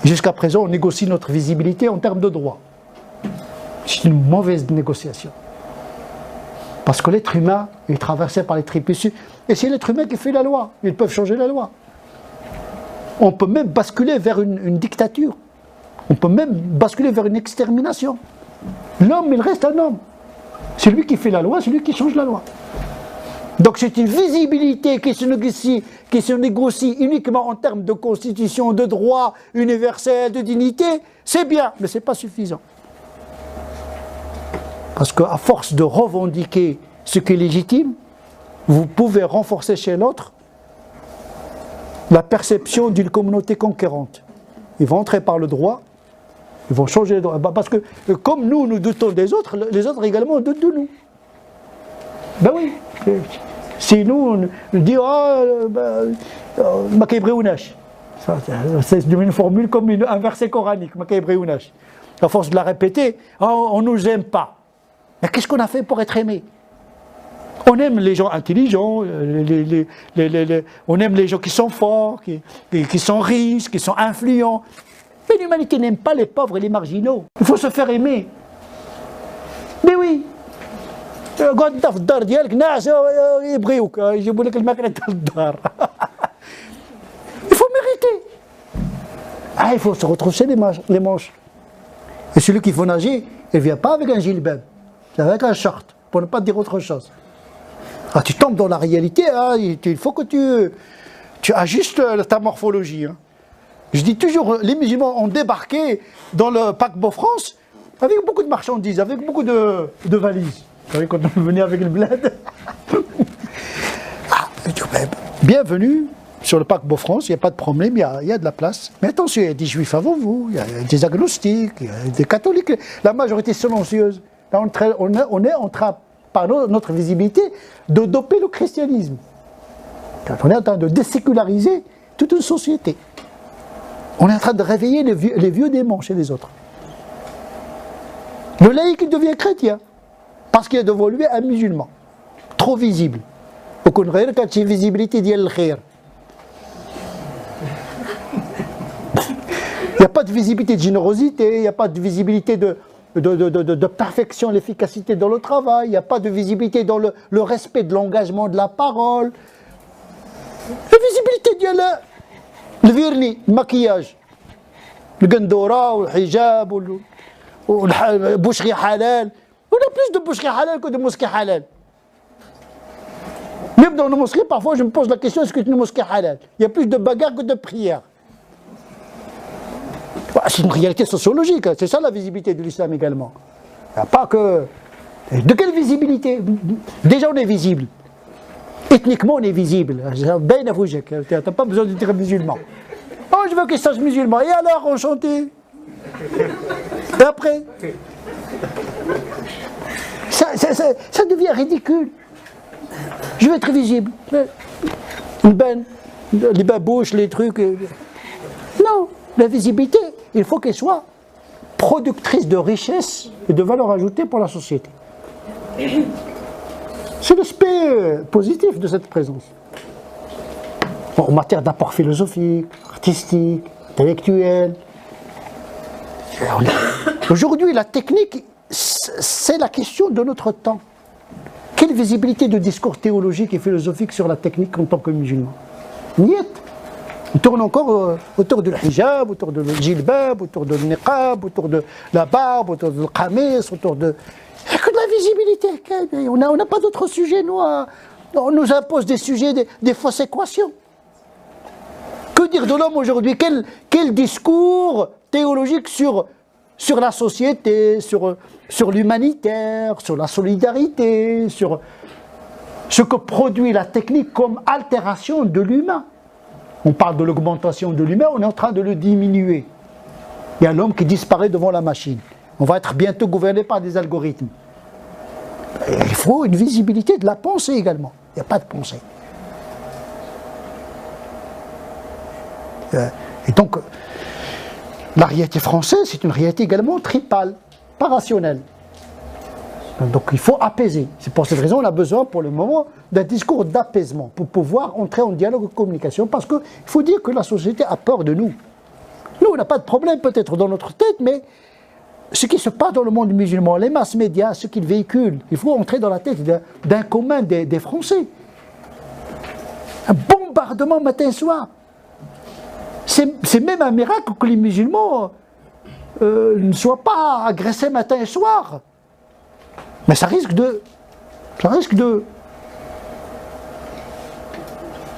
Jusqu'à présent, on négocie notre visibilité en termes de droit. C'est une mauvaise négociation. Parce que l'être humain est traversé par les tripes. Et c'est l'être humain qui fait la loi. Ils peuvent changer la loi. On peut même basculer vers une dictature. On peut même basculer vers une extermination. L'homme, il reste un homme. C'est lui qui fait la loi, c'est lui qui change la loi. Donc c'est une visibilité qui se négocie uniquement en termes de constitution, de droit universel, de dignité. C'est bien, mais ce n'est pas suffisant. Parce qu'à force de revendiquer ce qui est légitime, vous pouvez renforcer chez l'autre la perception d'une communauté conquérante. Ils vont entrer par le droit, ils vont changer le droit. Parce que comme nous doutons des autres, les autres également doutent de nous. Ben oui. Si nous disons c'est une formule comme un verset coranique, à force de la répéter, on ne nous aime pas. Mais qu'est-ce qu'on a fait pour être aimé? On aime les gens intelligents, on aime les gens qui sont forts, qui sont riches, qui sont influents. Mais l'humanité n'aime pas les pauvres et les marginaux. Il faut se faire aimer. Mais oui. Il faut mériter. Il faut se retrousser les manches. Et celui qui faut nager, il ne vient pas avec un gilbab, c'est avec un short, pour ne pas dire autre chose. Tu tombes dans la réalité, il faut que tu ajustes ta morphologie. Je dis toujours, les musulmans ont débarqué dans le paquebot France avec beaucoup de marchandises, avec beaucoup de valises. Vous savez, quand on venait avec le bled. Bienvenue sur le paquebot France, il n'y a pas de problème, il y a de la place. Mais attention, il y a des juifs avant vous, il y a des agnostiques, il y a des catholiques, la majorité silencieuse. Là, on est en train, par notre visibilité, de doper le christianisme. On est en train de déséculariser toute une société. On est en train de réveiller les vieux démons chez les autres. Le laïc devient chrétien. Parce qu'il est devant lui un musulman, trop visible. Aucune visibilité d'il khir. Il n'y a pas de visibilité de générosité, il n'y a pas de visibilité de perfection, l'efficacité dans le travail, il n'y a pas de visibilité dans le respect de l'engagement de la parole. La visibilité d'il le vernis, le maquillage, le gandora, le hijab, le boucherie halal. On a plus de boucheries halal que de mosquées halal. Même dans nos mosquées, parfois je me pose la question, est-ce que c'est une mosquée halal? Il y a plus de bagarres que de prières. C'est une réalité sociologique, c'est ça la visibilité de l'islam également. Il n'y a pas que... De quelle visibilité? Déjà on est visible. Ethniquement on est visible. Tu n'as pas besoin de dire musulman. Oh, je veux qu'ils sachent musulman. Et alors, enchanté? Et après? Ça devient ridicule. Je veux être visible. Les babouches, les trucs. Non, la visibilité, il faut qu'elle soit productrice de richesse et de valeur ajoutée pour la société. C'est l'aspect positif de cette présence. En matière d'apport philosophique, artistique, intellectuel. Aujourd'hui, la technique, c'est la question de notre temps. Quelle visibilité de discours théologique et philosophique sur la technique en tant que musulman? Niet. On tourne encore autour du hijab, autour de djilbab, autour de niqab, autour de la barbe, autour de qamis, autour de... Il n'y a que de la visibilité. On n'a pas d'autres sujets, nous. On nous impose des sujets, des fausses équations. Que dire de l'homme aujourd'hui? Quel discours théologique sur la société, sur l'humanitaire, sur la solidarité, sur ce que produit la technique comme altération de l'humain? On parle de l'augmentation de l'humain, on est en train de le diminuer. Il y a l'homme qui disparaît devant la machine. On va être bientôt gouverné par des algorithmes. Et il faut une visibilité de la pensée également. Il n'y a pas de pensée. Et donc, la réalité française, c'est une réalité également tripale, pas rationnelle. Donc il faut apaiser. C'est pour cette raison qu'on a besoin pour le moment d'un discours d'apaisement pour pouvoir entrer en dialogue et communication, parce qu'il faut dire que la société a peur de nous. Nous, on n'a pas de problème peut-être dans notre tête, mais ce qui se passe dans le monde musulman, les masses médias, ce qu'ils véhiculent, il faut entrer dans la tête d'un commun des Français. Un bombardement matin et soir. C'est même un miracle que les musulmans ne soient pas agressés matin et soir. Mais ça risque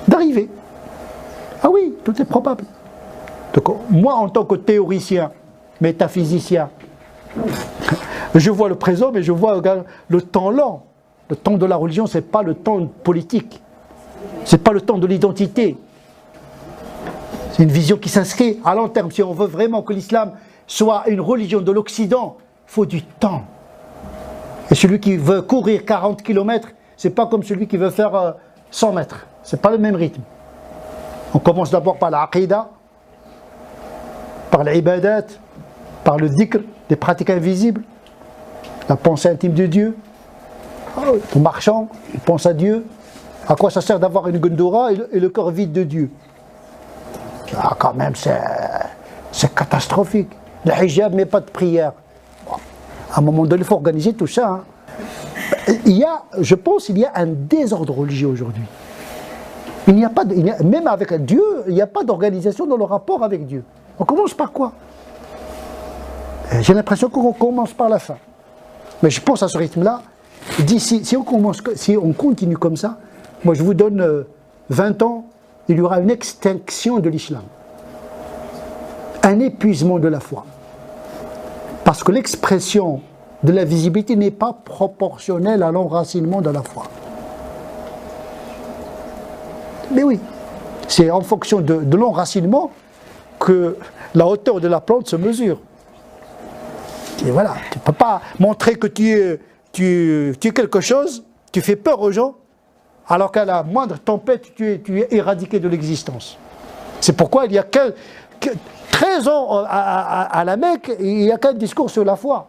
d'arriver. Ah oui, tout est probable. Donc, moi, en tant que théoricien, métaphysicien, je vois le présent, mais je vois le temps lent. Le temps de la religion, ce n'est pas le temps politique. Ce n'est pas le temps de l'identité. C'est une vision qui s'inscrit à long terme. Si on veut vraiment que l'islam soit une religion de l'Occident, il faut du temps. Et celui qui veut courir 40 km, ce n'est pas comme celui qui veut faire 100 mètres. Ce n'est pas le même rythme. On commence d'abord par l'aqidah, par l'ibadat, par le dhikr, des pratiques invisibles, la pensée intime de Dieu. En marchant, on pense à Dieu. À quoi ça sert d'avoir une gondora et le corps vide de Dieu? Ah, quand même, c'est catastrophique. Le hijab, mais pas de prière. Bon, à un moment donné, il faut organiser tout ça. Hein. Je pense qu'il y a un désordre religieux aujourd'hui. Même avec Dieu, il n'y a pas d'organisation dans le rapport avec Dieu. On commence par quoi? J'ai l'impression qu'on commence par la fin. Mais je pense à ce rythme-là. Si on continue comme ça, moi je vous donne 20 ans, il y aura une extinction de l'islam. Un épuisement de la foi. Parce que l'expression de la visibilité n'est pas proportionnelle à l'enracinement de la foi. Mais oui, c'est en fonction de l'enracinement que la hauteur de la plante se mesure. Et voilà, tu ne peux pas montrer que tu es quelque chose, tu fais peur aux gens, alors qu'à la moindre tempête, tu es éradiqué de l'existence. C'est pourquoi il y a 13 ans à la Mecque, il n'y a qu'un discours sur la foi.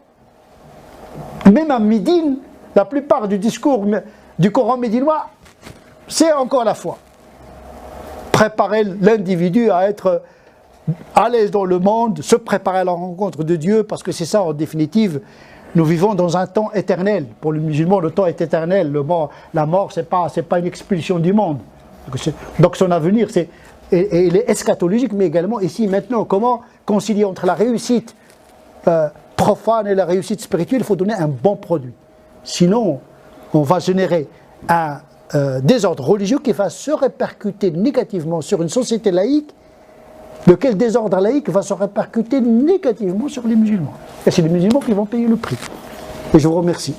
Même à Médine, la plupart du discours du Coran médinois, c'est encore la foi. Préparer l'individu à être à l'aise dans le monde, se préparer à la rencontre de Dieu, parce que c'est ça en définitive. Nous vivons dans un temps éternel. Pour le musulman, le temps est éternel. La mort, c'est pas une expulsion du monde. Donc son avenir, il est eschatologique, mais également ici, maintenant. Comment concilier entre la réussite profane et la réussite spirituelle? Il faut donner un bon produit. Sinon, on va générer un désordre religieux qui va se répercuter négativement sur une société laïque, lequel désordre laïque va se répercuter négativement sur les musulmans. Et c'est les musulmans qui vont payer le prix. Et je vous remercie.